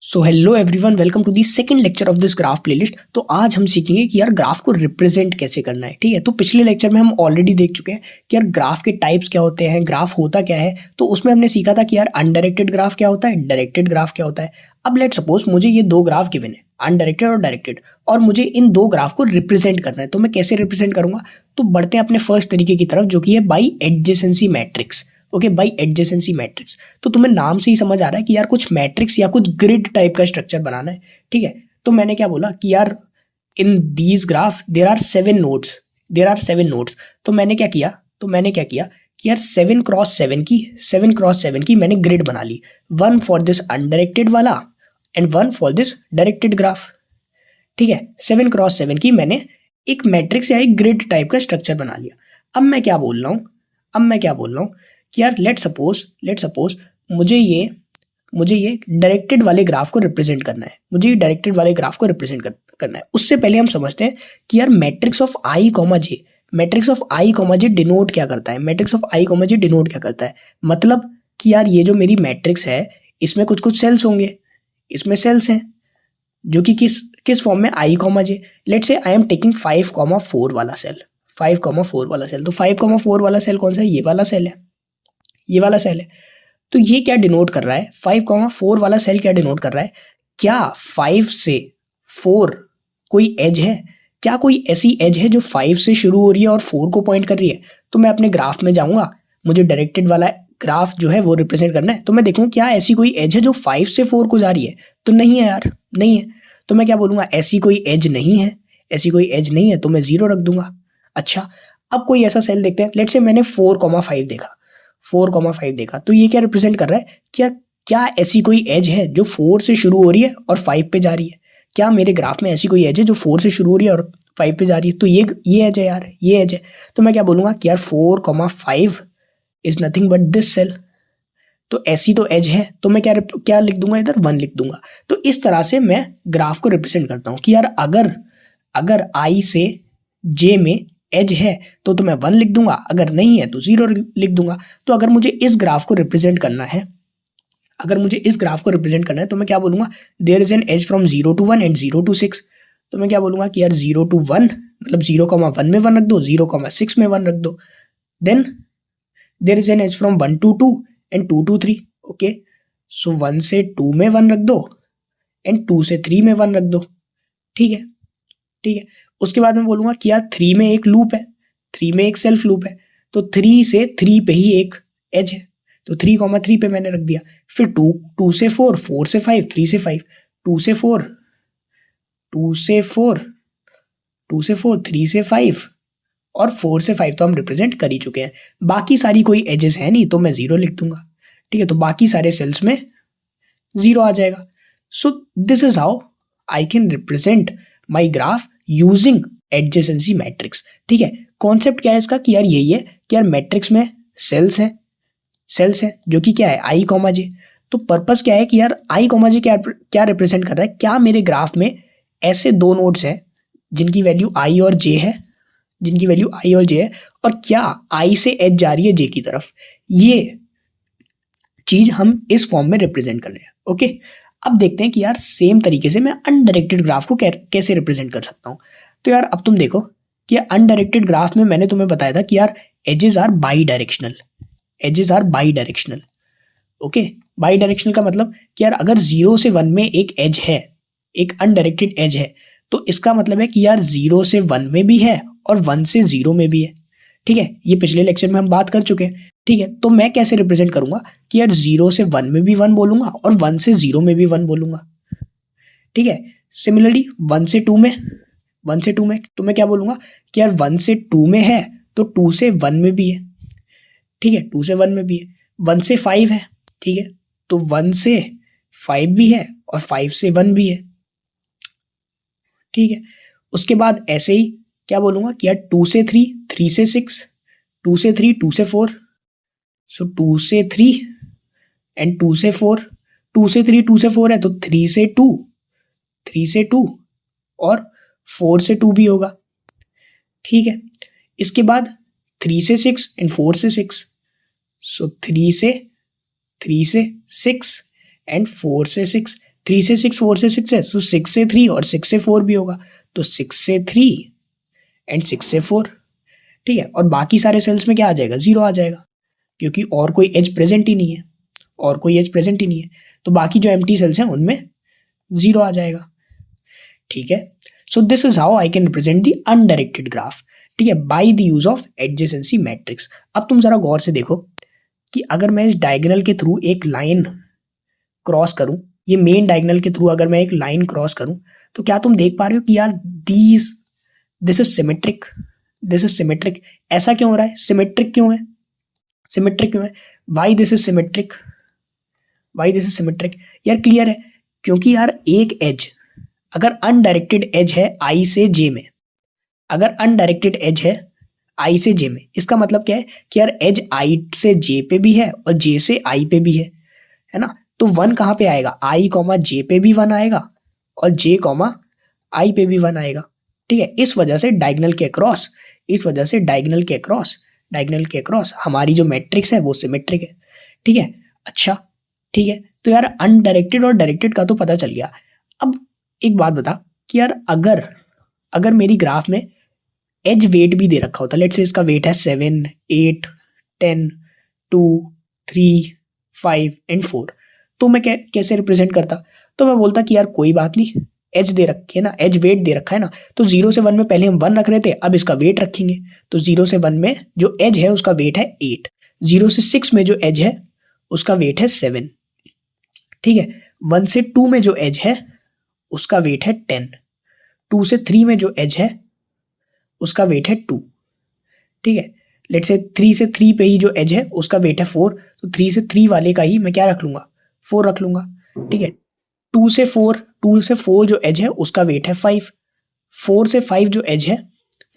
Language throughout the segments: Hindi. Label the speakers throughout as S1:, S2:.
S1: So hello everyone, welcome to the second lecture of this graph playlist. तो आज हम सीखेंगे कि यार ग्राफ को रिप्रेजेंट कैसे करना है। ठीक है, तो पिछले लेक्चर में हम ऑलरेडी देख चुके हैं कि यार ग्राफ के टाइप्स क्या होते हैं, ग्राफ होता क्या है। तो उसमें हमने सीखा था कि यार अनडायरेक्टेड ग्राफ क्या होता है, डायरेक्टेड ग्राफ क्या होता है। अब लेट सपोज मुझे ये दो ग्राफ गिवन है, अनडायरेक्टेड और डायरेक्टेड, और मुझे इन दो ग्राफ को रिप्रेजेंट करना है। तो मैं कैसे रिप्रेजेंट करूंगा? तो बढ़ते हैं अपने फर्स्ट तरीके की तरफ, जो कि है by adjacency matrix. Okay, by adjacency matrix. तो तुम्हें नाम से ही समझ आ रहा है कि यार कुछ मैट्रिक्स या कुछ ग्रिड टाइप का स्ट्रक्चर बनाना है। ठीक है, तो मैंने क्या बोला कि यार in these graph there are 7 nodes. तो मैंने क्या किया कि यार 7 क्रॉस 7 की मैंने ग्रिड बना ली, वन फॉर दिस अनडायरेक्टेड वाला and one for this directed graph. ठीक है, 7 क्रॉस 7 की मैंने एक मैट्रिक्स या एक ग्रिड टाइप का स्ट्रक्चर बना लिया। अब मैं क्या बोल रहा हूँ कि यार लेट सपोज मुझे ये डायरेक्टेड वाले ग्राफ को रिप्रेजेंट करना है। करना है। उससे पहले हम समझते हैं कि यार matrix of I comma J denote क्या करता है। मतलब कि यार ये जो मेरी मैट्रिक्स है, इसमें कुछ सेल्स होंगे, इसमें सेल्स हैं जो कि किस फॉर्म में, आई कॉमा जे। लेट से आई एम टेकिंग 5,4 वाला सेल। तो 5,4 वाला सेल कौन सा है? ये वाला सेल है। तो ये क्या डिनोट कर रहा है? 5,4 वाला सेल क्या डिनोट कर रहा है? क्या 5 से 4 कोई एज है? क्या कोई ऐसी एज है जो 5 से शुरू हो रही है और 4 को पॉइंट कर रही है? तो मैं अपने ग्राफ में जाऊंगा, मुझे डायरेक्टेड वाला ग्राफ जो है वो रिप्रेजेंट करना है। तो मैं देखूँ क्या ऐसी कोई एज है जो 5 से 4 को जा रही है? तो नहीं है यार, नहीं है। तो मैं क्या बोलूंगा? ऐसी कोई एज नहीं है, तो मैं 0 रख दूंगा। अच्छा, अब कोई ऐसा सेल देखते हैं। लेट से मैंने 4,5 देखा। तो ये क्या रिप्रेजेंट कर रहा है? क्या ऐसी कोई एज है जो 4 से शुरू हो रही है और 5 पे जा रही है? क्या मेरे ग्राफ में ऐसी कोई एज है जो 4 से शुरू हो रही है और 5 पे जा रही है? तो ये एज है यार, ये एज है। तो मैं क्या बोलूंगा कि यार 4,5 is nothing but this cell. तो ऐसी तो एज है, तो मैं क्या लिख दूंगा? इधर 1 लिख दूंगा। तो इस तरह से मैं ग्राफ को रिप्रेजेंट करता हूँ कि यार अगर आई से जे में एज है तो मैं 1 लिख दूंगा, अगर नहीं है तो 0 लिख दूंगा। तो अगर मुझे इस ग्राफ को रिप्रेजेंट करना है, तो मैं क्या बोलूंगा? There is an edge from 0 to 1 and 0 to 6। तो मैं क्या बोलूंगा कि यार 0 to 1 मतलब 0,1 में 1 रख दो, 0,6 में 1 रख दो। Then there is an edge from 1 to 2 and 2 to 3। Okay, so 1 से 2 में 1 रख दो एंड 2 से 3 में 1 रख दो। ठीक है। उसके बाद मैं बोलूंगा कि यार 3 में एक लूप है, 3 में एक सेल्फ लूप है, तो 3 से 3 पे ही एक एज है, तो 3,3 पे मैंने रख दिया। फिर 2 से 4, 4 से 5, 3 से 5, 2 से 4, 2 से 4, 2 से 4, 3 से 5 और 4 से 5 तो हम रिप्रेजेंट कर ही चुके हैं। बाकी सारी कोई एजेस है नहीं, तो मैं 0 लिख दूंगा। ठीक है, तो बाकी सारे सेल्स में 0 आ जाएगा। सो this is how I can represent my graph using adjacency matrix. ठीक है, कॉन्सेप्ट क्या है इसका कि यार यही है कि यार मैट्रिक्स में सेल्स है जो कि क्या है, आई कॉमा जे। तो पर्पस क्या है कि यार आई कॉमा जे क्या रिप्रेजेंट कर रहा है? क्या मेरे ग्राफ में ऐसे दो नोड्स हैं जिनकी वैल्यू आई और जे है, और क्या आई से एच जा रही है जे की तरफ? ये चीज हम इस फॉर्म में रिप्रेजेंट कर रहे हैं। ओके, अब देखते हैं कि यार सेम तरीके से मैं अनडायरेक्टेड ग्राफ को कैसे रिप्रेजेंट कर सकता हूँ। तो यार अब तुम देखो कि अनडायरेक्टेड ग्राफ में मैंने तुम्हें बताया था कि यार edges are bidirectional. Okay, bidirectional का मतलब कि यार अगर 0 से 1 में एक एज है, एक अनडायरेक्टेड एज है, तो इसका मतलब है कि यार 0 से 1 में भी है और 1 से 0 में भी है। ठीक है, ये पिछले लेक्चर में हम बात कर चुके हैं। ठीक है, तो मैं कैसे रिप्रेजेंट करूंगा कि यार 0 से 1 में भी 1 बोलूंगा और 1 से 0 में भी 1 बोलूंगा। ठीक है, सिमिलरली 1 से 2 में तो मैं क्या बोलूंगा कि यार 1 से 2 में है तो 2 से 1 में भी है। ठीक है, 2 से 1 में भी है। 1 से 5 है, ठीक है, तो 1 से 5 भी है और 5 से 1 भी है। ठीक है, उसके बाद ऐसे ही क्या बोलूंगा कि यार 2 से 3, 3 से 6, 2 से 3, 2 से 4, सो 2 से 3 एंड 2 से 4, 2 से 3, 2 से 4 है तो 3 से 2, 3 से 2 और 4 से 2 भी होगा। ठीक है, इसके बाद 3 से 6 एंड 4 से 6, सो 3 से 6 एंड 4 से 6, 3 से 6, 4 से 6 है, तो 6 से 3 और 6 से 4 भी होगा, तो 6 से 3 एंड 6 से 4, ठीक है। और बाकी सारे सेल्स में क्या आ जाएगा, 0 आ जाएगा, क्योंकि और कोई एज प्रेजेंट ही नहीं है, और कोई एज प्रेजेंट ही नहीं है, तो बाकी जो एम्प्टी सेल्स हैं उनमें 0 आ जाएगा, ठीक है। So this is how I can represent the undirected graph, ठीक है, by the use of adjacency matrix. अब तुम जरा गौर से देखो कि अगर मैं इस डायगोनल के थ्रू एक लाइन क्रॉस करूं, ये मेन डायगोनल के थ्रू अगर मैं एक लाइन क्रॉस करूं, तो क्या तुम देख पा रहे हो कि यार this is symmetric, this is symmetric. ऐसा क्यों हो रहा है, सिमेट्रिक क्यों है, सिमेट्रिक क्यों है, why this is symmetric, why this is symmetric, यार क्लियर है, क्योंकि यार एक एज अगर अनडायरेक्टेड एज है आई से जे में, अगर अनडायरेक्टेड एज है आई से जे में, इसका मतलब क्या है कि यार एज आई से जे पे भी है और जे से आई पे भी है ना, तो 1 कहाँ पे आएगा, आई कॉमा जे पे भी 1 आएगा और जे कॉमा आई पे भी 1 आएगा, ठीक है। इस वजह से डायगोनल के अक्रॉस, इस वजह से डायगोनल के अक्रॉस, डायगोनल के अक्रॉस हमारी जो मैट्रिक्स है वो सिमेट्रिक है, ठीक है। अच्छा, ठीक है, तो यार अनडायरेक्टेड और डायरेक्टेड का तो पता चल गया। अब एक बात बता कि यार अगर मेरी ग्राफ में एज वेट भी दे रखा होता, लेट्स से इसका वेट है 7, 8, 10, 2, 3, 5 एंड 4, तो मैं कैसे रिप्रेजेंट करता, तो मैं बोलता कि यार कोई बात नहीं, एज दे रखी है ना, एज वेट दे रखा है ना, तो 0 से 1 में पहले हम 1 रख रहे थे, अब इसका वेट रखेंगे, तो 0 से 1 में जो एज है उसका वेट है 8, 0 से 6 में जो एज है उसका वेट है 7, ठीक है। 1 से 2 में जो एज है उसका वेट है 10, 2 से 3 में जो एज है उसका वेट है 2, ठीक है। लेट्स से 3 से 3 पे ही जो एज है उसका वेट है 4, तो 3 से 3 वाले का ही मैं क्या रख लूंगा, 4 रख लूंगा, ठीक है। 2 से 4 जो एज है उसका वेट है 5, 4 से 5 जो एज है,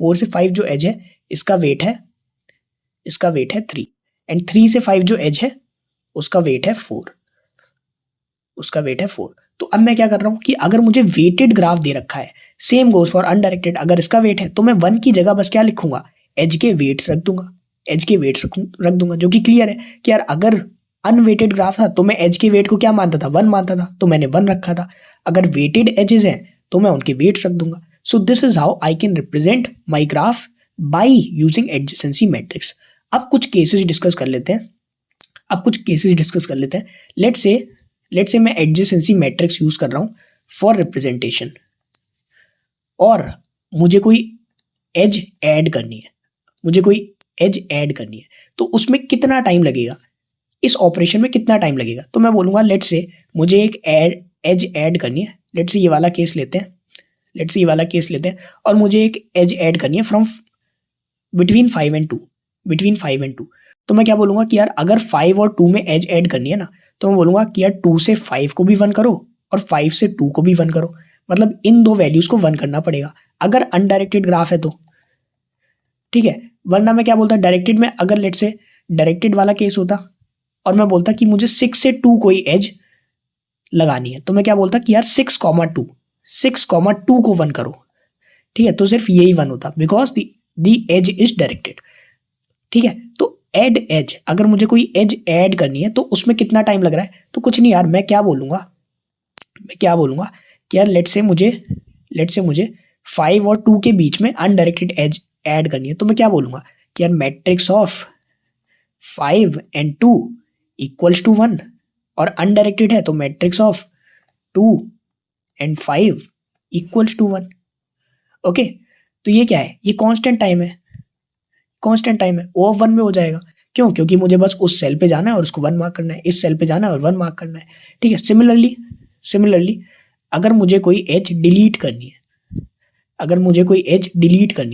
S1: 4 से 5 जो एज है इसका वेट है 3, एंड 3 से 5 जो एज है उसका वेट है 4, उसका वेट है 4। तो अब मैं क्या कर रहा हूं कि अगर मुझे वेटेड ग्राफ दे रखा है, सेम गोज फॉर अनडायरेक्टेड, अगर इसका वेट है तो मैं 1 की जगह बस क्या लिखूंगा, एज के वेट्स रख दूंगा, एज के वेट्स रख दूंगा, जो कि क्लियर है कि यार अगर अनवेटेड ग्राफ था तो मैं एज के वेट को क्या मानता था, 1 मानता था, तो मैंने 1 रखा था। अगर वेटेड एजेस हैं तो मैं उनके वेट्स रख दूंगा। सो this is how I can represent my graph by using adjacency matrix. अब कुछ केसेस डिस्कस कर लेते हैं, लेट्स से मैं एडजेसेंसी मैट्रिक्स यूज कर रहा हूं फॉर रिप्रेजेंटेशन, और मुझे कोई एज ऐड करनी है, तो उसमें कितना टाइम लगेगा, इस ऑपरेशन में कितना टाइम लगेगा, तो मैं बोलूंगा लेट्स से मुझे एक एज ऐड करनी है, लेट्स से ये वाला केस लेते हैं, और मुझे एक एज ऐड करनी है फ्रॉम बिटवीन 5 एंड 2, तो मैं क्या बोलूंगा कि यार अगर 5 और 2 में एज ऐड करनी है ना, तो मैं बोलूंगा कि यार 2 से 5 को भी 1 करो और 5 से 2 को भी 1 करो, मतलब इन दो वैल्यूज को 1 करना पड़ेगा अगर अनडायरेक्टेड ग्राफ है तो, ठीक है। वरना मैं क्या बोलता, डायरेक्टेड में अगर लेट से डायरेक्टेड वाला केस होता और मैं बोलता कि मुझे 6 से 2 कोई एज लगानी है, तो मैं क्या बोलता कि यार 6,2 को 1 करो, ठीक है, तो सिर्फ यही 1 होता because the edge is directed, ठीक है। तो एड एज, अगर मुझे कोई एज ऐड करनी है तो उसमें कितना टाइम लग रहा है, तो कुछ नहीं यार, मैं क्या बोलूंगा कि यार लेट से मुझे 5 और 2 के बीच में अनडायरेक्टेड एज ऐड करनी है, तो मैं क्या बोलूंगा कि यार matrix of 5 and 2 equals to 1, और अनडायरेक्टेड है तो matrix of 2 and 5 equals to 1, okay. तो ये क्या है, ये कांस्टेंट टाइम है, ओ ऑफ 1 में हो जाएगा, क्यों, क्योंकि मुझे बस उस सेल पे जाना है और उसको 1 मार्क करना है, इस सेल पे जाना है और 1 मार्क करना है, ठीक है। सिमिलरली अगर मुझे कोई एज डिलीट करनी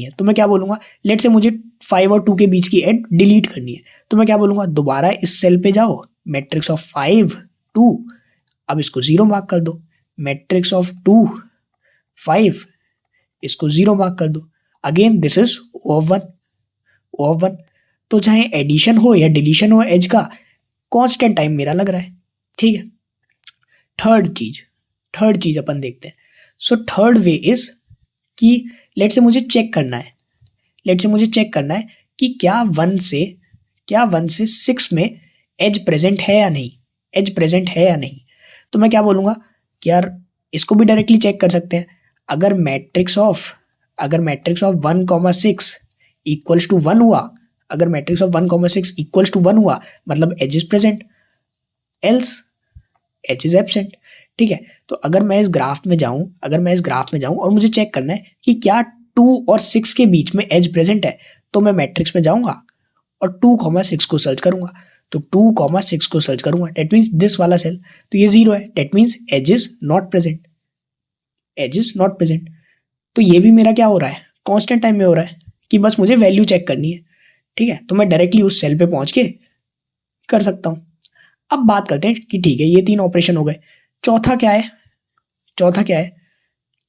S1: है, तो मैं क्या बोलूंगा, लेट से मुझे 5 और 2 के बीच की एज डिलीट करनी है, तो मैं क्या बोलूंगा, दोबारा इस सेल पे जाओ, मैट्रिक्स ऑफ 5, 2, अब इसको 0 मार्क कर दो, मैट्रिक्स ऑफ 2, 5, इसको 0 मार्क कर दो, again this is O of 1, तो चाहे एडिशन हो या डिलीशन हो एज का, कांस्टेंट टाइम मेरा लग रहा है, ठीक है। थर्ड चीज अपन देखते हैं। सो थर्ड वे इज कि लेट से मुझे चेक करना है कि क्या 1 से 6 में एज प्रेजेंट है या नहीं, तो मैं क्या बोलूंगा कि यार इसको भी डायरेक्टली चेक कर सकते हैं। अगर मैट्रिक्स ऑफ 1,6 इक्वल्स टू 1 हुआ, अगर मैट्रिक्स ऑफ 1,6 इक्वल्स टू 1 हुआ, मतलब edge is present, else edge is absent. ठीक है, तो अगर मैं इस ग्राफ में जाऊं और मुझे चेक करना है कि क्या 2 और 6 के बीच में एज प्रेजेंट है, तो मैं मैट्रिक्स में जाऊंगा और 2,6 को सर्च करूंगा। तो 2,6 को सर्च करूंगा, डेट मीन्स दिस वाला सेल, तो ये 0 है, that means edge is not present, edge is not present. तो ये भी मेरा क्या हो रहा है, कांस्टेंट टाइम में हो रहा है कि बस मुझे वैल्यू चेक करनी है। ठीक है, तो मैं डायरेक्टली उस सेल पे पहुंच के कर सकता हूं। अब बात करते हैं कि ठीक है, ये 3 ऑपरेशन हो गए। चौथा क्या है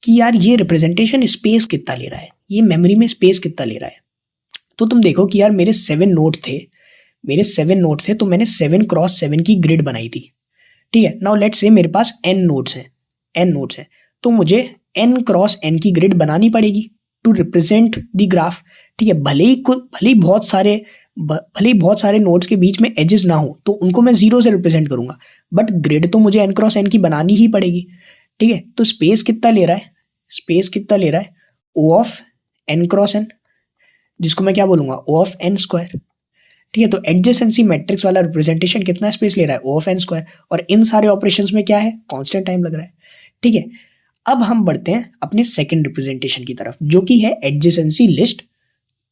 S1: कि यार ये रिप्रेजेंटेशन स्पेस कितना ले रहा है, ये मेमोरी में स्पेस कितना ले रहा है। तो तुम देखो कि यार मेरे 7 नोड थे, तो मैंने 7x7 की ग्रिड बनाई थी। ठीक है, नाउ लेट्स से मेरे पास n नोड्स हैं, तो मुझे n x n की ग्रिड बनानी पड़ेगी टू रिप्रेजेंट द ग्राफ। ठीक है, भले ही बहुत सारे नोड्स के बीच में एजेस ना हो तो उनको मैं 0 से रिप्रेजेंट करूंगा, बट ग्रिड तो मुझे n x n की बनानी ही पड़ेगी। ठीक है, तो स्पेस कितना ले रहा है, O of n x n, जिसको मैं क्या बोलूंगा, O ऑफ n स्क्वायर। ठीक है, तो एडजेसेंसी मैट्रिक्स वाला रिप्रेजेंटेशन कितना स्पेस ले रहा है, O ऑफ n स्क्वायर, और इन सारे ऑपरेशंस में क्या है, कांस्टेंट टाइम लग रहा है। ठीक है, अब हम बढ़ते हैं अपने सेकंड रिप्रेजेंटेशन की तरफ, जो कि है adjacency list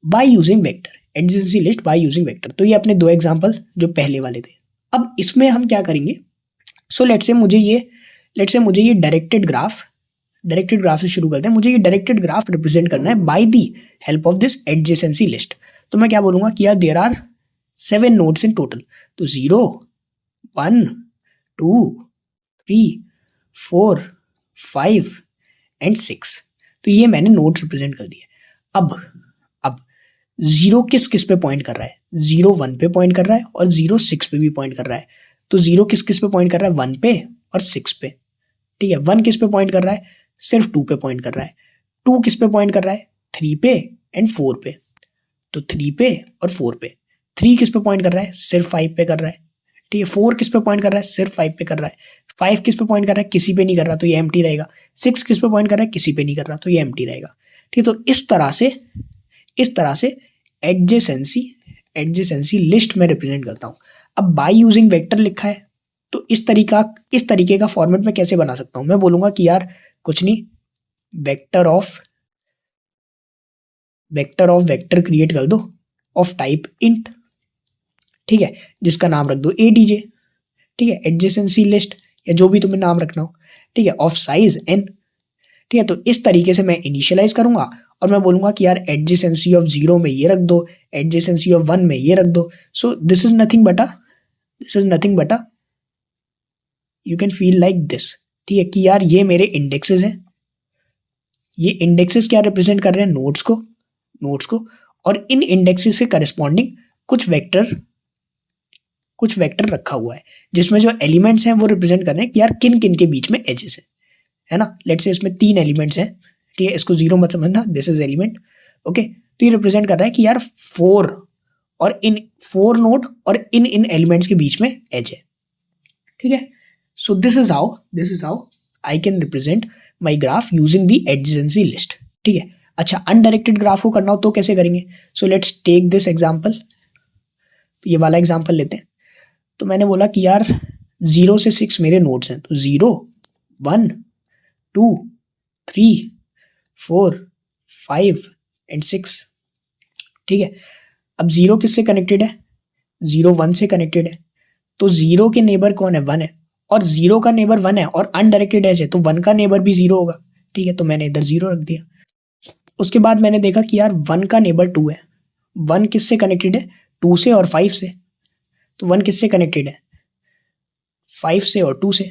S1: by using vector. तो ये अपने 2 एग्जांपल जो पहले वाले थे। अब इसमें हम क्या करेंगे, सो लेट्स से मुझे ये डायरेक्टेड ग्राफ से शुरू करते हैं। मुझे ये डायरेक्टेड ग्राफ रिप्रेजेंट करना है by the help of this adjacency list. तो मैं क्या बोलूंगा कि यार there are 7 nodes in total, तो 0 1 2 3 4 5 एंड 6। तो ये मैंने नोड्स रिप्रेजेंट कर दिए। अब 0 किस पे पॉइंट कर रहा है, 0 1 पे पॉइंट कर रहा है और 0 6 पे भी पॉइंट कर रहा है। तो 0 किस पे पॉइंट कर रहा है, 1 पे और 6 पे। ठीक है, 1 किस पे पॉइंट कर रहा है, सिर्फ 2 पे पॉइंट कर रहा है। 2 किस पे पॉइंट कर रहा है, 3 पे एंड 4 पे। तो 3 पे और 4 पे। 3 किस पे पॉइंट कर रहा है, सिर्फ 5 पे कर रहा है। ठीक है, 4 किस पे पॉइंट कर रहा है, सिर्फ 5 पे कर रहा है। 5 किस पे पॉइंट कर रहा है, किसी पे नहीं कर रहा, तो ये एम्प्टी रहेगा। 6 किस पे पॉइंट कर रहा है, किसी पे नहीं कर रहा, तो ये एम्प्टी रहेगा। ठीक है, तो इस तरह से एडजेसेंसी लिस्ट में रिप्रेजेंट करता हूं। अब बाय यूजिंग वेक्टर लिखा है, तो इस तरीके का फॉर्मेट में कैसे बना सकता हूं। मैं बोलूंगा कि यार कुछ नहीं, वेक्टर ऑफ वेक्टर क्रिएट कर दो ऑफ टाइप इंट। ठीक है, जिसका नाम रख दो एडीजे। ठीक है, एडजेसेंसी लिस्ट या जो भी तुम्हें नाम रखना हो। ठीक है, ऑफ साइज n। ठीक है, तो इस तरीके से मैं इनिशियलाइज करूंगा और मैं बोलूंगा कि यार एडजेसेंसी ऑफ 0 में ये रख दो, एडजेसेंसी ऑफ 1 में ये रख दो। सो this is nothing but you can feel like this. ठीक है, कि यार ये मेरे इंडेक्सेस हैं, ये इंडेक्सेस क्या रिप्रेजेंट कर रहे हैं, नोड्स को, और इन इंडेक्सेस के करस्पॉन्डिंग कुछ वेक्टर रखा हुआ है, जिसमें जो एलिमेंट्स हैं वो रिप्रेजेंट कर रहे हैं कि यार किन किन के बीच में एजेस है ना। लेट्स से इसमें 3 एलिमेंट्स हैं। ठीक है, इसको 0 मत समझना, दिस इज एलिमेंट। ओके, तो ये रिप्रेजेंट कर रहा है कि यार 4 और इन 4 नोड और इन एलिमेंट्स के बीच में एज है। ठीक है, so this is how I can represent my graph using the adjacency list. ठीक है, अच्छा अनडायरेक्टेड ग्राफ को करना हो तो कैसे करेंगे। So let's take this example, तो ये वाला एग्जाम्पल लेते हैं। तो मैंने बोला कि यार 0 से 6 मेरे नोड्स हैं, तो 0 1 2 3 4 5 एंड 6। ठीक है, अब 0 किससे कनेक्टेड है, 0 1 से कनेक्टेड है, तो 0 के नेबर कौन है, 1 है, और 0 का नेबर 1 है और अनडायरेक्टेड एज है, तो 1 का नेबर भी 0 होगा। ठीक है, तो मैंने इधर 0 रख दिया। उसके बाद मैंने देखा कि यार 1 का नेबर 2 है। 1 किससे कनेक्टेड है, 2 से और 5 से। तो 1 किससे कनेक्टेड है, 5 से और 2 से।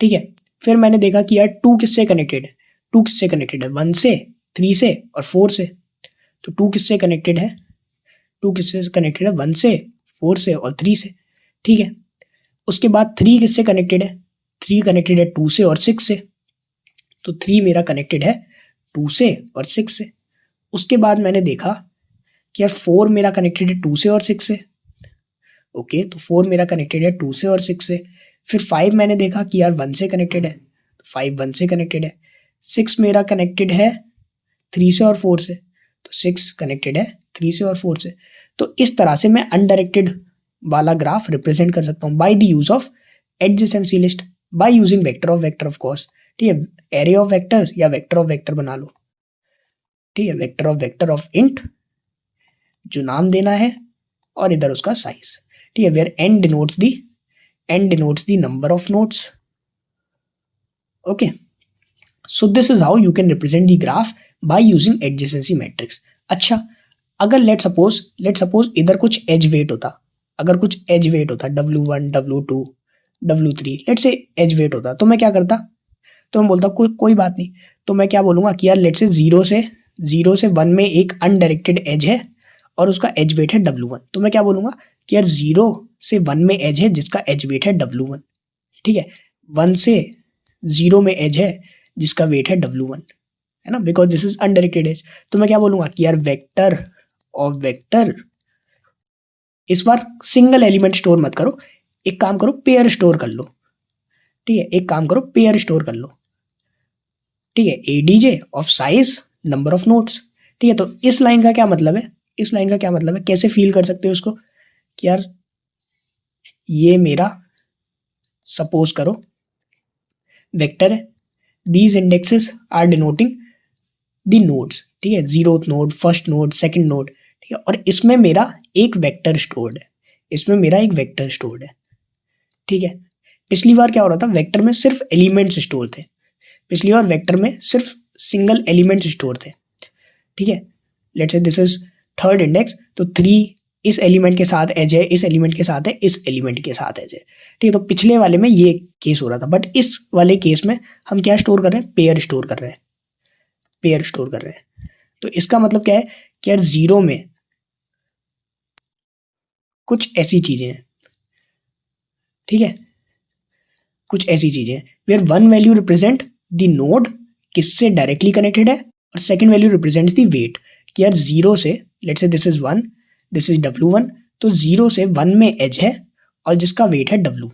S1: ठीक है, फिर मैंने देखा कि यार 2 किससे कनेक्टेड है, 2 किससे कनेक्टेड है, 1 से 3 से और 4 से। तो 2 किससे कनेक्टेड है, 1 से 4 से और 3 से। ठीक है, उसके बाद 3 किससे कनेक्टेड है, 3 कनेक्टेड है 2 से और 6 से। तो 3 मेरा कनेक्टेड है 2 से और 6 से। उसके बाद मैंने देखा कि यार 4 मेरा कनेक्टेड है 2 से और 6 से। ओके, तो 4 मेरा कनेक्टेड है 2 से और 6 से। फिर 5 मैंने देखा कि यार 1 से कनेक्टेड है, 5 1 से कनेक्टेड है, 6 मेरा कनेक्टेड है 3 से और 4 से, तो 6 कनेक्टेड है 3 से और 4 से। तो इस तरह से मैं अनडायरेक्टेड वाला ग्राफ रिप्रेजेंट कर सकता हूँ by the use of adjacency list, by using vector of course. ठीक है, एरे ऑफ वेक्टर्स या वेक्टर ऑफ वेक्टर बना लो। ठीक है, वेक्टर ऑफ इंट जो नाम देना है और इधर उसका साइज। ठीक है, where n denotes the number of nodes. Okay, so this is how you can represent the graph by using adjacency matrix. अच्छा, अगर लेट सपोज इधर कुछ एज वेट होता, W1 W2 W3 लेट से एज वेट होता, तो मैं क्या करता, तो मैं बोलता कोई बात नहीं, तो मैं क्या बोलूंगा कि यार लेट से 0 से 1 में एक अनडायरेक्टेड एज है और उसका एज वेट है W1, तो मैं क्या बोलूंगा कि यार 0 से 1 में एज है जिसका एज वेट है W1। ठीक है, 1 से 0 में एज है जिसका वेट है W1, है ना, because this is undirected edge. तो मैं क्या बोलूंगा कि यार वेक्टर ऑफ वेक्टर, इस बार सिंगल एलिमेंट स्टोर मत करो, एक काम करो पेयर स्टोर कर लो। ठीक है, एक काम करो पेयर स्टोर कर लो। ठीक है, ADJ of size number of nodes. ठीक है, तो इस लाइन का क्या मतलब है, कैसे फील कर सकते हो उसको कि यार ये मेरा सपोज करो वेक्टर है, these indexes are denoting the nodes. ठीक है, 0th node, first node, second node. ठीक है, और इसमें मेरा एक वेक्टर स्टोर्ड है, ठीक है, पिछली बार क्या हो रहा था, वेक्टर में सिर्फ एलिमेंट्स स्टोर थे, पिछली बार वेक्टर में सिर्फ सिंगल एलिमेंट्स स्टोर थे। ठीक है, let's say this is third index, तो 3 इस एलिमेंट के साथ एज है, इस एलिमेंट के साथ है, इस एलिमेंट के साथ एज है। ठीक है, तो पिछले वाले में ये केस हो रहा था, बट इस वाले केस में हम क्या स्टोर कर रहे हैं, पेयर स्टोर कर रहे हैं। तो इसका मतलब क्या है कि यार 0 में कुछ ऐसी चीजें हैं, ठीक है, कुछ ऐसी चीजें where 1 value represent the node किससे डायरेक्टली कनेक्टेड है और second value represents the weight, कि यार 0 से let's say this is 1, this is W1, तो 0 से 1 में एज है और जिसका वेट है W1।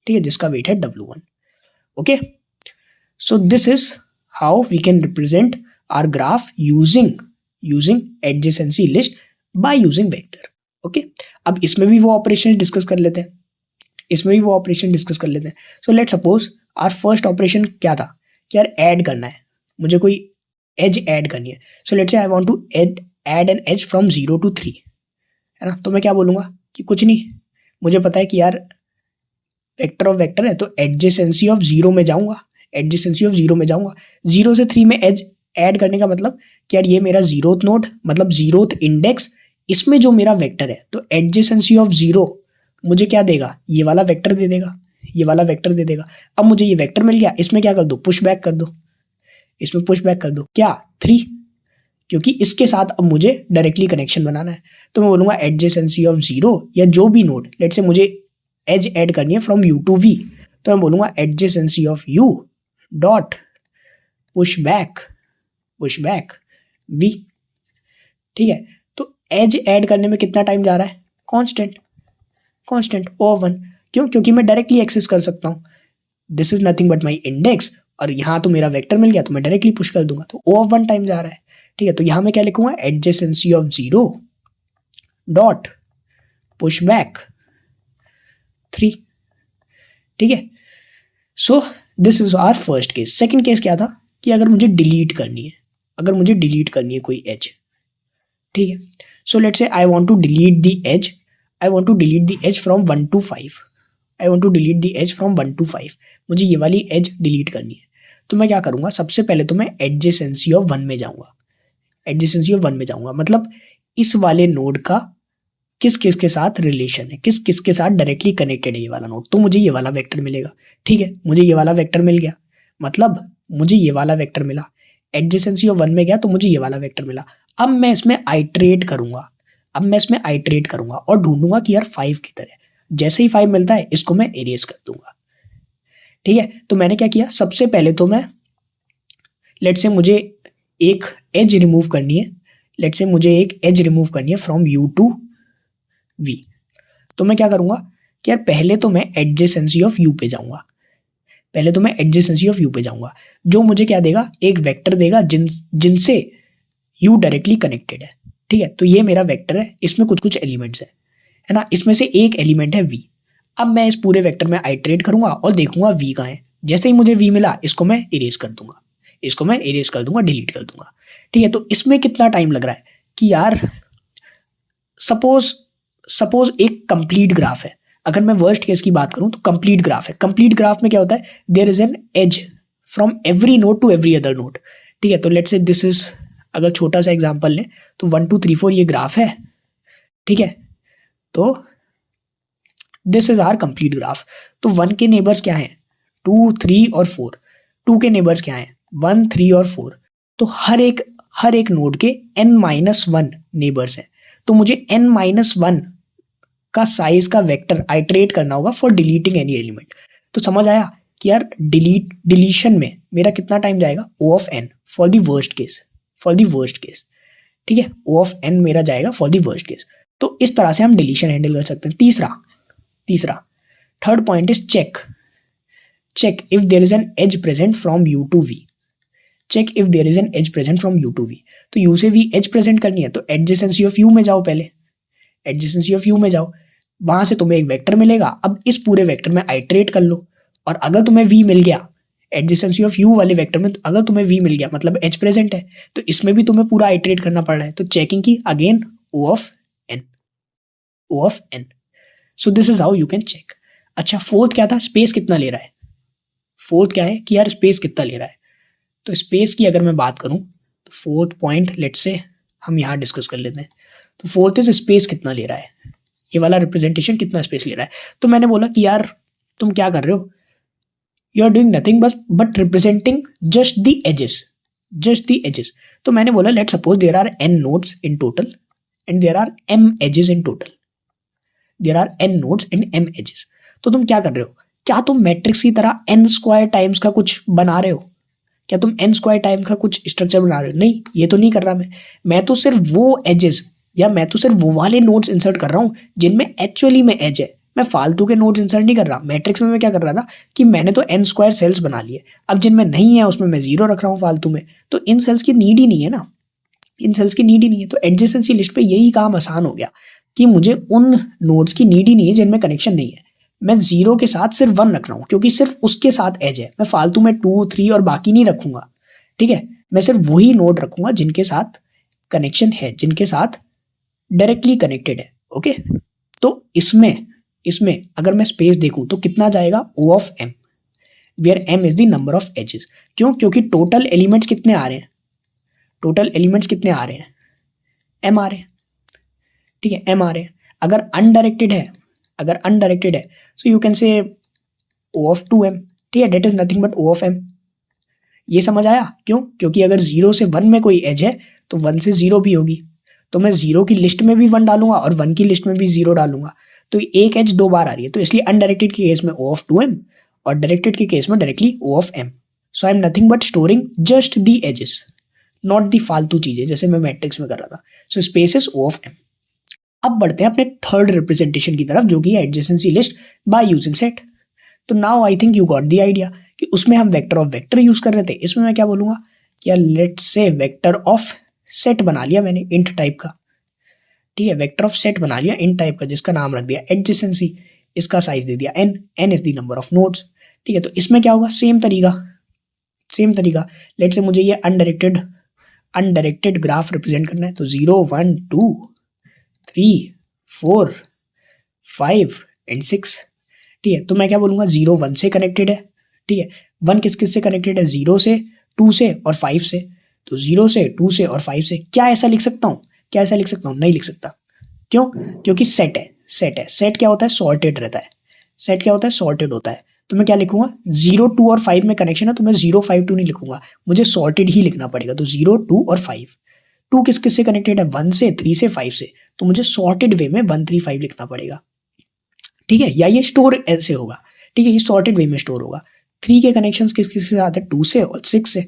S1: ठीक है, जिसका वेट है W1। Okay, so this is how we can represent our graph using adjacency list by using vector. Okay, अब इसमें भी वो ऑपरेशन डिस्कस कर लेते हैं, so let suppose our first operation क्या था कि यार ऐड करना है, मुझे कोई एज ऐड करनी है। So let's say I want to add an edge from 0 to 3, है ना, तो मैं क्या बोलूंगा कि कुछ नहीं, मुझे पता है कि यार वेक्टर ऑफ वेक्टर है, तो एडजेसेंसी ऑफ 0 में जाऊंगा, 0 से 3 में एज ऐड करने का मतलब कि यार ये मेरा 0th नोड, मतलब 0th इंडेक्स, इसमें जो मेरा वेक्टर है, तो एडजेसेंसी ऑफ 0 मुझे क्या देगा, ये वाला वेक्टर दे देगा। अब मुझे ये वेक्टर मिल गया, इसमें क्या कर दो, पुश बैक कर दो, क्या 3, क्योंकि इसके साथ अब मुझे डायरेक्टली कनेक्शन बनाना है, तो मैं बोलूंगा एडजेसेंसी ऑफ 0 या जो भी नोड, लेट से मुझे एज ऐड करनी है फ्रॉम U to V, तो मैं बोलूंगा adjacency of U dot push back V। ठीक है, तो एज ऐड करने में कितना टाइम जा रहा है, कांस्टेंट O1, क्योंकि मैं डायरेक्टली एक्सेस कर सकता हूँ, this is nothing but my index, और यहाँ तो मेरा वेक्टर मिल गया तो मैं डायरेक्टली पुश कर दूंगा, तो O1 टाइम जा रहा है। ठीक है, तो यहाँ मैं क्या लिखूंगा, adjacency of 0 dot push back 3। ठीक है, so this is our first case. Second case क्या था कि अगर मुझे डिलीट करनी है कोई एज। ठीक है, so let's say I want to delete the edge from 1 to 5, मुझे ये वाली एज डिलीट करनी है, तो मैं क्या करूंगा, सबसे पहले तो मैं एडजेसेंसी ऑफ 1 में जाऊंगा, मतलब इस वाले नोड का किस के साथ रिलेशन है, किस के साथ डायरेक्टली कनेक्टेड है ये वाला नोड, तो मुझे ये वाला वेक्टर मिलेगा। ठीक है, मुझे ये वाला वेक्टर मिल गया, मतलब मुझे ये वाला वेक्टर मिला, एडजेसेंसी ऑफ 1 में गया तो मुझे ये वाला वेक्टर मिला। अब मैं इसमें आइट्रेट करूंगा और ढूंढूंगा कि यार 5 किधर है, जैसे ही 5 मिलता है इसको मैं एरेज कर दूंगा। ठीक है, तो मैंने क्या किया, सबसे पहले तो मैं लेट से मुझे एक एज रिमूव करनी है, फ्रॉम U to V, तो मैं क्या करूंगा कि यार पहले तो मैं एडजेसेंसी ऑफ U पे जाऊंगा, पहले तो मैं एडजेसेंसी ऑफ यू पे जाऊंगा, जो मुझे क्या देगा, एक वेक्टर देगा जिनसे यू डायरेक्टली कनेक्टेड है। ठीक है, तो ये मेरा वेक्टर है, इसमें कुछ कुछ एलिमेंट्स है ना, इसमें से एक एलिमेंट है वी। अब मैं इस पूरे वेक्टर में आइटरेट करूंगा और देखूंगा वी कहाँ है। जैसे ही मुझे वी मिला, इसको मैं इरेज कर दूंगा, इसको मैं इरेज कर दूंगा, डिलीट कर दूंगा। ठीक है, तो इसमें कितना टाइम लग रहा है कि यार सपोज एक कंप्लीट ग्राफ है। अगर मैं वर्स्ट केस की बात करूं तो कंप्लीट ग्राफ है। कंप्लीट ग्राफ में क्या होता है, there is an edge from every node to every other node. ठीक है, तो लेट्स से दिस इज, अगर छोटा सा एग्जांपल लें तो 1 2 3 4 ये ग्राफ है। ठीक है, तो this is our complete graph. तो 1 के नेबर्स क्या हैं, 2 3 और 4। 2 के नेबर्स क्या हैं, 1 3 और 4। तो हर एक नोड के n-1 नेबर्स हैं। तो मुझे n-1 का साइज का वेक्टर आइटरेट करना होगा फॉर डिलीटिंग एनी एलिमेंट। तो समझ आया कि यार डिलीशन में मेरा कितना टाइम जाएगा, O of n for the worst case. ठीक है, O ऑफ n मेरा जाएगा फॉर द वर्स्ट केस। तो इस तरह से हम डिलीशन हैंडल कर सकते हैं। तीसरा third point is check if there is an edge present from you to V. Check if there is an edge present from you to we. तो यू से वी एज प्रेजेंट करनी है तो एडजेसेंसी ऑफ यू में जाओ, पहले एडजेसेंसी ऑफ यू में जाओ, वहां से तुम्हें एक वेक्टर मिलेगा। अब इस पूरे वेक्टर में आइटरेट कर लो, और अगर तुम्हें वी मिल गया, एडजेसेंसी ऑफ यू वाले वेक्टर में अगर तुम्हें वी मिल गया मतलब एज प्रेजेंट है, तो इसमें भी तुम्हें पूरा आइटरेट करना पड़ रहा है। तो चेकिंग की again O of n। So this is how you can check. अच्छा, फोर्थ क्या था, स्पेस कितना ले रहा है। फोर्थ क्या है कि यार स्पेस कितना ले रहा है। तो स्पेस की अगर मैं बात करूं तो फोर्थ पॉइंट लेट्स से हम यहाँ डिस्कस कर लेते हैं। तो फोर्थ इज स्पेस कितना ले रहा है, ये वाला रिप्रेजेंटेशन कितना स्पेस ले रहा है। तो मैंने बोला कि यार तुम क्या कर रहे हो, you are doing nothing but representing just the edges. तो मैंने बोला let suppose there are n nodes in total and there are m edges in total. There are n nodes and m edges. तो तुम क्या कर रहे हो, क्या तुम मैट्रिक्स की तरह n स्क्वायर टाइम्स का कुछ बना रहे हो, क्या तुम n स्क्वायर टाइम का कुछ स्ट्रक्चर बना रहे हो। नहीं, ये तो नहीं कर रहा मैं तो सिर्फ वो एजेस या मैं तो सिर्फ वो वाले नोड्स इंसर्ट कर रहा हूँ जिनमें एक्चुअली में एज है। मैं फालतू के नोड्स इंसर्ट नहीं कर रहा। मैट्रिक्स में मैं क्या कर रहा था कि मैंने तो n स्क्वायर सेल्स बना लिए, अब जिनमें नहीं है उसमें मैं 0 रख रहा हूँ फालतू में। तो इन सेल्स की नीड ही नहीं है ना, इन सेल्स की नीड ही नहीं है। तो एडजेसेंसी लिस्ट पे यही काम आसान हो गया कि मुझे उन नोड्स की नीड ही नहीं है जिनमें कनेक्शन नहीं है। मैं 0 के साथ सिर्फ 1 रख रहा हूँ क्योंकि सिर्फ उसके साथ एज है। मैं फालतू में 2 3 और बाकी नहीं रखूंगा। ठीक है, मैं सिर्फ वही नोड रखूंगा जिनके साथ कनेक्शन है, जिनके साथ डायरेक्टली कनेक्टेड है। ओके, तो इसमें अगर मैं स्पेस देखूं तो कितना जाएगा, O of m, where m is the number of edges. क्यों, क्योंकि टोटल एलिमेंट्स कितने आ रहे हैं, m आ रहे हैं। ठीक है, m आ रहे हैं। अगर अनडायरेक्टेड है so you can say O of 2m। ठीक है, that is nothing but O of m। ये समझ आया क्यों, क्योंकि अगर 0 से 1 में कोई एज है तो 1 से 0 भी होगी। तो मैं 0 की लिस्ट में भी 1 डालूंगा और 1 की लिस्ट में भी 0 डालूंगा। तो एक एज 2 बार आ रही है, तो इसलिए अनडायरेक्टेड के केस में O ऑफ 2m और डायरेक्टेड के केस में directly O of m। So I am nothing but storing just the edges, not the फालतू चीजें जैसे मैं मैट्रिक्स में कर रहा था। So space is O of m। अब बढ़ते हैं अपने थर्ड रिप्रेजेंटेशन की तरफ, जो कि है adjacency list by using set. तो now I think you got the idea कि उसमें हम वेक्टर ऑफ वेक्टर यूज कर रहे थे। इसमें मैं क्या बोलूंगा कि let's say vector of set बना लिया मैंने इंट टाइप का। ठीक है, वेक्टर ऑफ सेट बना लिया इंट टाइप का, जिसका नाम रख दिया एडजेसेंसी, इसका साइज दे दिया n is the number of nodes. ठीक है, तो इसमें क्या होगा, सेम तरीका लेट्स से मुझे ये अनडायरेक्टेड ग्राफ रिप्रेजेंट करना है। तो 0 1 2 3 4 5 एंड 6। ठीक है, तो मैं क्या बोलूंगा 0 1 से कनेक्टेड है। ठीक है, 1 किस किस से कनेक्टेड है, 0 से 2 से और 5 से। तो 0 से 2 से और 5 से क्या ऐसा लिख सकता हूँ, नहीं लिख सकता। क्यों, क्योंकि सेट है। सेट क्या होता है, सॉर्टेड रहता है। सेट क्या होता है, सॉर्टेड होता है। तो मैं क्या लिखूंगा, 0 2 और 5 में कनेक्शन है तो मैं 0 5 2 नहीं लिखूंगा, मुझे सॉर्टेड ही लिखना पड़ेगा। तो 0 2 और 5, 2 किस किस से कनेक्टेड है, 1 से 3 से 5 से, तो मुझे सॉर्टेड वे में 1 3 5 लिखना पड़ेगा। ठीक है, या ये स्टोर ऐसे होगा। ठीक है, ये सॉर्टेड वे में स्टोर होगा। 3 के कनेक्शन किस किस से आते हैं, 2 से और 6 से,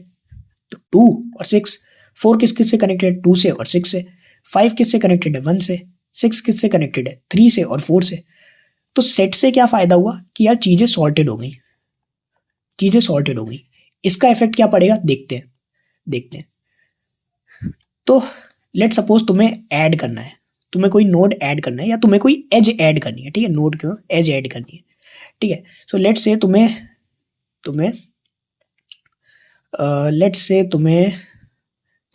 S1: तो 2 और 6। 4 किस किस से कनेक्टेड, 2 से और 6 से। 5 किस से कनेक्टेड है, 1 से। 6 किस से कनेक्टेड है, 3 से और 4 से। तो सेट से क्या फायदा हुआ कि यार चीजें सॉर्टेड हो गई। चीज़ें सॉर्टेड हो गई। इसका इफेक्ट क्या पड़ेगा देखते हैं। तो लेट सपोज तुम्हें ऐड करना है, तुम्हें कोई नोड ऐड करना है या तुम्हें कोई एज ऐड करनी है, ठीक है, नोड क्यों, एज ऐड करनी है, ठीक है। सो तुम्हें लेट्स से तुम्हें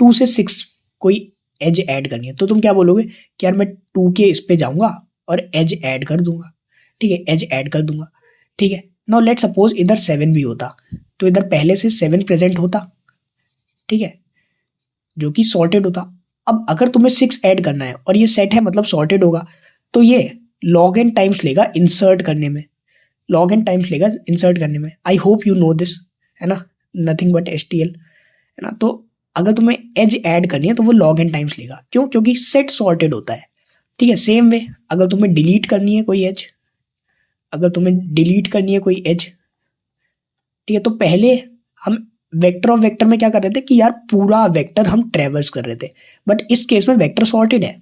S1: 2 से 6 कोई एज ऐड करनी है, तो तुम क्या बोलोगे कि यार मैं 2 के इस पे जाऊंगा और एज ऐड कर दूंगा, ठीक है, एज ऐड कर दूंगा, ठीक है। नाउ लेट सपोज इधर 7 भी होता, तो इधर पहले से 7 प्रेजेंट होता, ठीक है, जो कि सॉर्टेड होता। अब अगर तुम्हें 6 ऐड करना है और ये सेट है मतलब सॉर्टेड होगा, तो ये लॉग एन टाइम्स लेगा इंसर्ट करने में, I hope you know this, है ना, नथिंग बट HTL, है ना। तो अगर तुम्हें एज ऐड करनी है तो वो लॉग एन टाइम्स लेगा, क्यों, क्योंकि सेट सॉर्टेड होता है, ठीक है। सेम वे अगर तुम्हें डिलीट करनी है कोई एज, ठीक है, तो पहले हम वेक्टर ऑफ वेक्टर में क्या कर रहे थे कि यार पूरा वेक्टर हम ट्रेवर्स कर रहे थे, बट इस केस में वेक्टर सॉर्टेड है,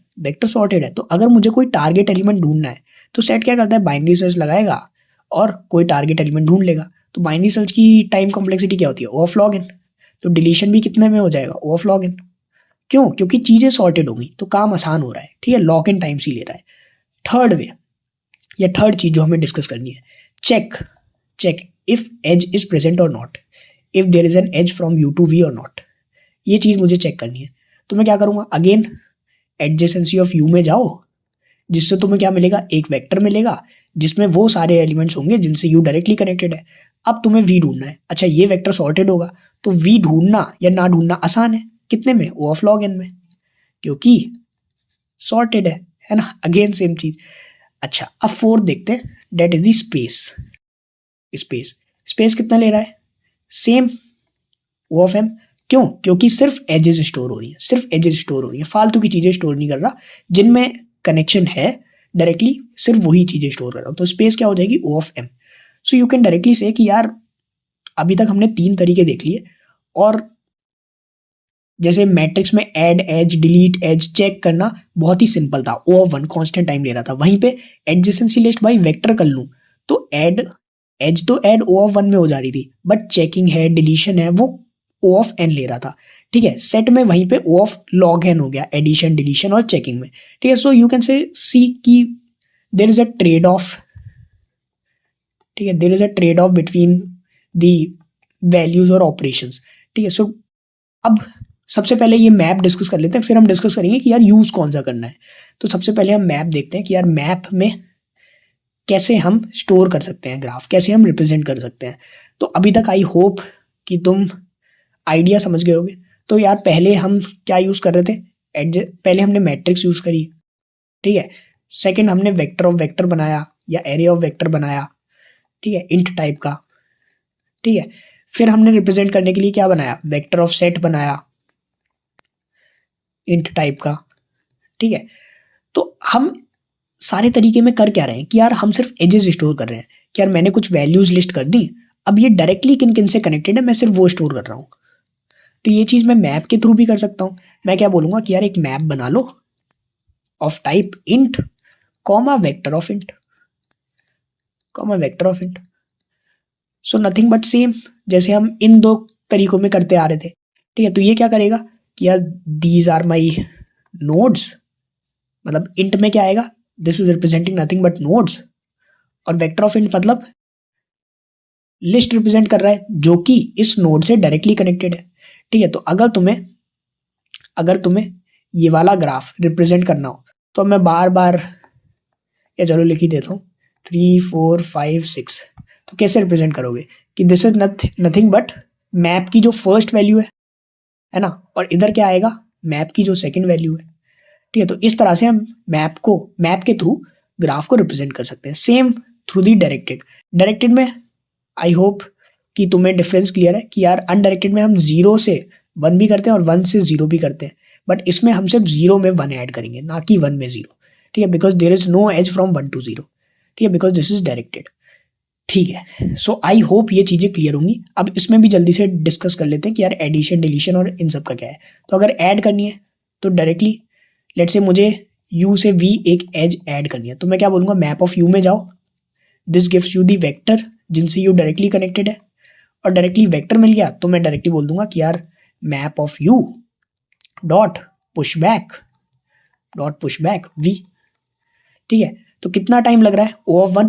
S1: तो अगर मुझे कोई टारगेट एलिमेंट ढूंढना है तो सेट क्या करता है, बाइनरी सर्च लगाएगा और कोई टारगेट एलिमेंट ढूंढ लेगा। तो बाइनरी सर्च की टाइम कॉम्प्लेक्सिटी क्या होती है, ऑफ लॉग एन, तो डिलीशन भी कितने में हो जाएगा, ऑफ लॉग एन, क्यों, क्योंकि चीजें सॉर्टेड हो गई तो काम आसान हो रहा है, ठीक है, लॉग एन टाइम्स ही ले रहा है। थर्ड वे या थर्ड चीज जो हमें डिस्कस करनी है, check if edge is present और not, if there is an edge from you to V और नॉट, ये चीज मुझे चेक करनी है। तो मैं क्या करूंगा, अगेन एडजेसेंसी ऑफ यू में जाओ, जिससे तुम्हें क्या मिलेगा, एक वेक्टर मिलेगा जिसमें वो सारे एलिमेंट्स होंगे जिनसे यू डायरेक्टली कनेक्टेड है। अब तुम्हें वी ढूंढना है, अच्छा ये वेक्टर सॉर्टेड होगा तो वी ढूंढना या ना ढूंढना आसान है, कितने में, ओ ऑफ लॉग एन में, क्योंकि सॉर्टेड है ना, अगेन सेम चीज। अच्छा अब फोर्थ देखते हैं, डेट इज द स्पेस कितना ले रहा है, सेम ओ ऑफ एम, क्यों, क्योंकि सिर्फ एजेस स्टोर हो रही है, फालतू की चीजें स्टोर नहीं कर रहा, जिनमें कनेक्शन है डायरेक्टली सिर्फ वही चीजें स्टोर कर रहा हूं, तो स्पेस क्या हो जाएगी, O of M. So you can directly say कि यार अभी तक हमने 3 तरीके देख लिए, और जैसे मैट्रिक्स में add edge, delete edge, check करना बहुत ही सिंपल था, ओ ऑफ 1 कांस्टेंट टाइम ले रहा था, वहीं पे एडजेसेंसी लिस्ट बाई वेक्टर कर लूं तो ऐड ओ ऑफ 1 में हो जा रही थी, बट चेकिंग है, डिलीशन है, वो ओ ऑफ एन ले रहा था, ठीक है। सेट में वहीं पे ओ ऑफ लॉग एन हो गया, एडिशन, डिलीशन और चेकिंग में, ठीक है। सो यू कैन से सी की there is a trade off, ठीक है, there is a trade off between the values और ऑपरेशंस, ठीक है। सो अब सबसे पहले ये मैप डिस्कस कर लेते हैं, फिर हम डिस्कस करेंगे कि यार यूज कौन सा करना है। तो सबसे पहले हम मैप देखते हैं कि यार मैप में कैसे हम स्टोर कर सकते हैं ग्राफ, कैसे हम रिप्रेजेंट कर सकते हैं। तो अभी तक आई होप कि तुम आइडिया समझ गए होगे। तो यार पहले हम क्या यूज कर रहे थे, पहले हमने मैट्रिक्स यूज करी, ठीक है। सेकंड हमने वेक्टर ऑफ वेक्टर बनाया या एरे ऑफ वेक्टर बनाया, ठीक है, इंट टाइप का, ठीक है। फिर हमने रिप्रेजेंट करने के लिए क्या बनाया, वेक्टर ऑफ सेट बनाया इंट टाइप का, ठीक है। तो हम सारे तरीके में कर क्या रहे हैं कि यार हम सिर्फ एजेस स्टोर कर रहे हैं कि यार मैंने कुछ वैल्यूज लिस्ट कर दी, अब ये डायरेक्टली किन किन से कनेक्टेड है मैं सिर्फ वो स्टोर कर रहा हूँ। तो ये चीज मैं मैप के थ्रू भी कर सकता हूँ। मैं क्या बोलूंगा कि यार एक मैप बना लो of type int comma vector of int, so nothing but same जैसे हम इन 2 तरीकों में करते आ रहे थे, ठीक है। तो ये क्या करेगा कि यार दीज आर माई नोड्स, मतलब इंट में क्या आएगा, this is representing nothing but nodes, और वेक्टर ऑफ इंट मतलब लिस्ट रिप्रेजेंट कर रहा है जो कि इस नोड से डायरेक्टली कनेक्टेड है, ठीक है। तो अगर तुम्हें ये वाला ग्राफ रिप्रेजेंट करना हो तो मैं बार बार या चलो लिख ही देता हूँ 3 4 5 6, तो कैसे रिप्रेजेंट करोगे कि this is nothing but map की जो फर्स्ट वैल्यू है ना, और इधर क्या आएगा, मैप की जो सेकंड वैल्यू है, ठीक है। तो इस तरह से हम मैप के थ्रू ग्राफ को रिप्रेजेंट कर सकते हैं। सेम थ्रू दी डायरेक्टेड में आई होप कि तुम्हें डिफरेंस क्लियर है कि यार अनडायरेक्टेड में हम 0 से 1 भी करते हैं और 1 से 0 भी करते हैं, बट इसमें हम सिर्फ 0 में 1 ऐड करेंगे ना कि 1 में 0, ठीक है, because there is no edge from 1 to 0, ठीक है, बिकॉज दिस इज डायरेक्टेड, ठीक है। सो आई होप ये चीजें क्लियर होंगी। अब इसमें भी जल्दी से डिस्कस कर लेते हैं कि यार एडिशन, डिलीशन और इन सब का क्या है। तो अगर ऐड करनी है तो डायरेक्टली लेट से मुझे u से v एक एज ऐड करनी है, तो मैं क्या बोलूंगा, मैप ऑफ u में जाओ, this gives you the vector जिनसे u डायरेक्टली कनेक्टेड है, और डायरेक्टली वेक्टर मिल गया तो मैं डायरेक्टली बोल दूंगा कि यार map of u dot push back v. ठीक है, तो कितना टाइम लग रहा है ओ ऑफ वन,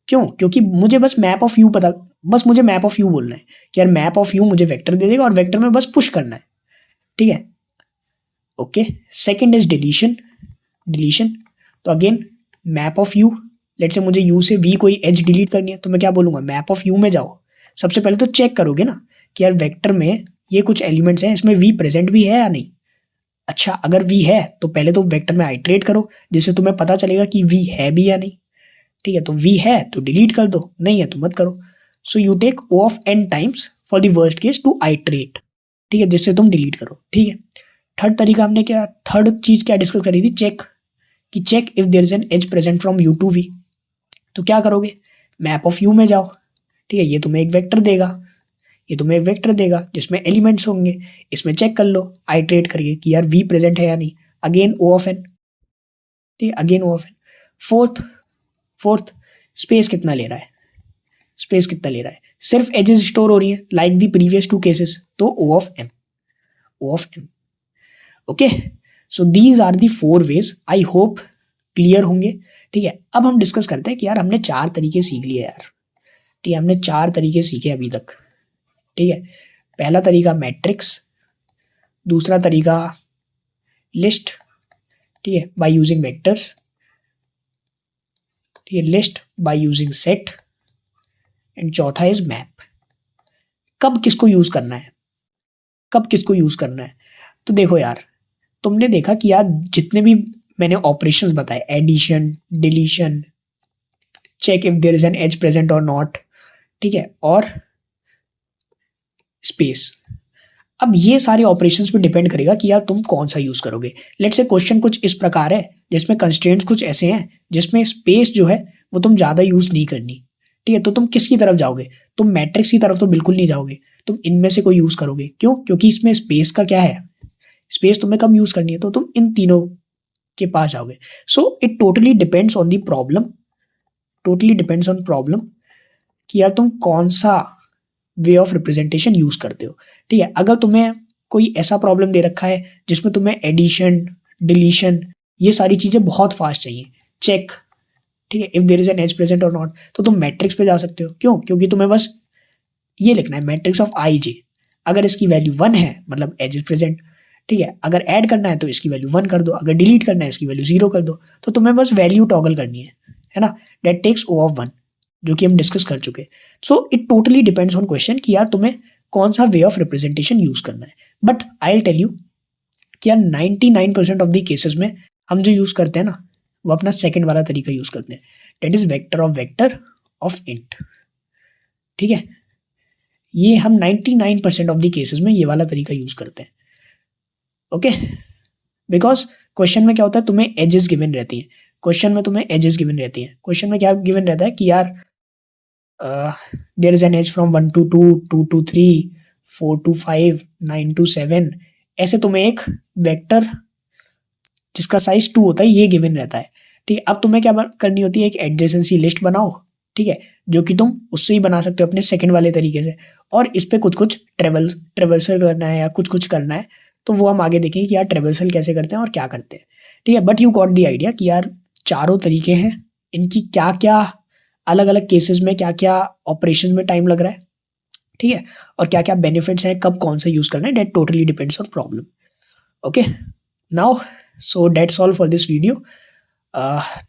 S1: क्यों? क्योंकि मुझे बस मैप ऑफ यू पता, बस मुझे मैप ऑफ यू बोलना है कि यार मैप ऑफ यू मुझे वेक्टर दे देगा और वेक्टर में बस पुश करना है। ठीक है, ओके। Second is deletion. तो again map of U, let say मुझे यू से वी कोई एज डिलीट करनी है तो मैं क्या बोलूंगा, मैप ऑफ यू में जाओ। सबसे पहले तो चेक करोगे ना कि यार वेक्टर में ये कुछ एलिमेंट्स हैं, इसमें वी प्रेजेंट भी है या नहीं। अच्छा, अगर वी है तो पहले तो वेक्टर में आइट्रेट करो जिससे तुम्हें पता चलेगा कि वी है भी या नहीं। ठीक है, तो वी है तो डिलीट कर दो, नहीं है तो मत करो। So you take O of n times for the worst case to iterate. ठीक है, जिससे तुम डिलीट करो। ठीक है, थर्ड तरीका हमने क्या, थर्ड चीज क्या डिस्कस करी थी, चेक, कि check if there is an edge present from you to we. तो क्या करोगे, मैप ऑफ यू में जाओ। ठीक है, ये तुम्हें एक वेक्टर देगा, जिसमें एलिमेंट्स होंगे, इसमें चेक कर लो आइट्रेट करिए कि यार वी प्रेजेंट है या नहीं। Again O of n. ठीक है, again O of n. Fourth space कितना ले रहा है, सिर्फ एजेस स्टोर हो रही है like the previous two cases, तो O of M. Okay, so these are the 4 ways. I hope clear होंगे। ठीक है, अब हम डिस्कस करते हैं कि यार हमने 4 तरीके सीख लिए यार। ठीक है, हमने 4 तरीके सीखे अभी तक। ठीक है, पहला तरीका मैट्रिक्स, दूसरा तरीका लिस्ट, ठीक है, बाय यूजिंग वेक्टर्स, ठीक है, list by using set, and चौथा इज मैप। कब किसको यूज करना है, तो देखो यार, तुमने देखा कि यार जितने भी मैंने ऑपरेशंस बताए, addition, deletion, check if there is an edge present और नॉट, ठीक है, और स्पेस, अब ये सारे ऑपरेशंस पे डिपेंड करेगा कि यार तुम कौन सा यूज करोगे। लेट्स से क्वेश्चन कुछ इस प्रकार है जिसमें कंस्ट्रेंट्स कुछ ऐसे हैं जिसमें स्पेस जो है वो तुम ज्यादा यूज नहीं करनी। ठीक है, तो तुम किसकी तरफ जाओगे, तुम मैट्रिक्स की तरफ तो बिल्कुल नहीं जाओगे, तुम इनमें से कोई यूज करोगे। क्यों? क्योंकि इसमें स्पेस का क्या है, स्पेस तुम्हें कम यूज करनी है, तो तुम इन तीनों के पास जाओगे। So it totally depends on the problem, कि यार तुम कौन सा वे ऑफ रिप्रेजेंटेशन यूज करते हो। ठीक है, अगर तुम्हें कोई ऐसा प्रॉब्लम दे रखा है जिसमें तुम्हें एडिशन, डिलीशन, ये सारी चीजें बहुत फास्ट चाहिए, चेक, ठीक है, if there is an edge present और नॉट, तो तुम मैट्रिक्स पे जा सकते हो। क्यों? क्योंकि तुम्हें बस ये लिखना है मैट्रिक्स ऑफ आई जे, अगर इसकी वैल्यू 1 है मतलब एज इज प्रेजेंट। ठीक है, अगर ऐड करना है तो इसकी वैल्यू 1 कर दो, अगर डिलीट करना है इसकी वैल्यू 0 कर दो, तो तुम्हें बस वैल्यू टॉगल करनी है ना। दैट टेक्स ओ ऑफ 1, जो कि हम डिस्कस कर चुके। So it totally depends on question कि यार तुम्हें कौन सा वे ऑफ रिप्रेजेंटेशन यूज करना है। But I will tell you कि यार 99% ऑफ द केसेस में हम जो यूज करते हैं ना, वो अपना सेकंड वाला तरीका यूज करते हैं, that is vector of int. ठीक है, ये हम 99% ऑफ द केसेस में ये वाला तरीका यूज करते हैं। ओके, बिकॉज क्वेश्चन में क्या होता है, तुम्हें एजेस गिवन रहती हैं, क्वेश्चन में क्या गिवन रहता है कि यार there is an edge from 1 to 2, 2 to 3, 4 to 5, 9 to 7, ऐसे तुम्हें एक वेक्टर जिसका साइज 2 होता है ये गिवन रहता है। ठीक है, अब तुम्हें क्या करनी होती है, एक एडजेसेंसी लिस्ट बनाओ। ठीक है, जो कि तुम उससे ही बना सकते हो अपने सेकंड वाले तरीके से, और इस पे कुछ ट्रेवर्सल करना है या कुछ करना है, तो वो हम आगे देखेंगे कि यार ट्रेवर्सल कैसे करते हैं और क्या करते हैं। ठीक है, but you got the idea कि यार चारों तरीके हैं, इनकी क्या क्या अलग अलग केसेस में क्या क्या ऑपरेशन में टाइम लग रहा है। ठीक है, और क्या क्या बेनिफिट्स हैं, कब कौन सा यूज करना है, that totally depends on problem. Okay, now so that's all for this video.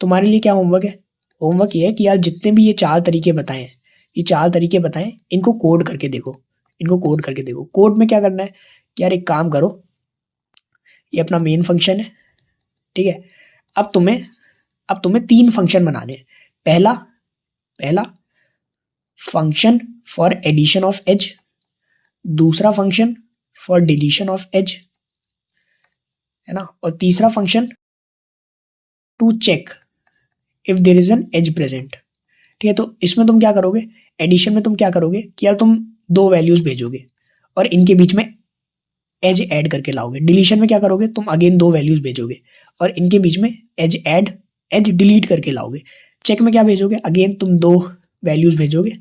S1: तुम्हारे लिए क्या होमवर्क है, होमवर्क ये है कि यार जितने भी ये 4 तरीके बताएं, इनको कोड करके देखो, कोड में क्या करना है कि यार एक काम करो, ये अपना मेन फंक्शन है। ठीक है, अब तुम्हें 3 फंक्शन बनाने हैं। पहला function for addition of edge, दूसरा function for deletion of edge, है ना, और तीसरा function to check if there is an edge present. ठीक है, तो इसमें तुम क्या करोगे, एडिशन में तुम क्या करोगे कि यार तुम 2 वैल्यूज भेजोगे और इनके बीच में एज ऐड करके लाओगे। डिलीशन में क्या करोगे, तुम अगेन 2 वैल्यूज भेजोगे और इनके बीच में एज डिलीट करके लाओगे। चेक में क्या भेजोगे, अगेन तुम 2 वैल्यूज भेजोगे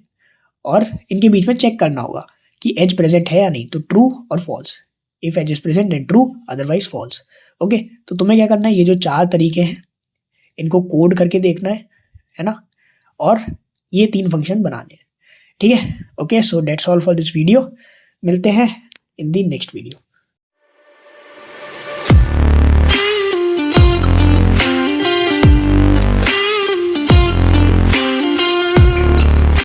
S1: और इनके बीच में चेक करना होगा कि एज प्रेजेंट है या नहीं, तो ट्रू और false. If edge is present then true, otherwise false. Okay, तो तुम्हें क्या करना है, ये जो 4 तरीके हैं इनको कोड करके देखना है ना, और ये 3 फंक्शन बनाने हैं। ठीक है, okay, so that's all for this video. मिलते हैं इन दी नेक्स्ट वीडियो।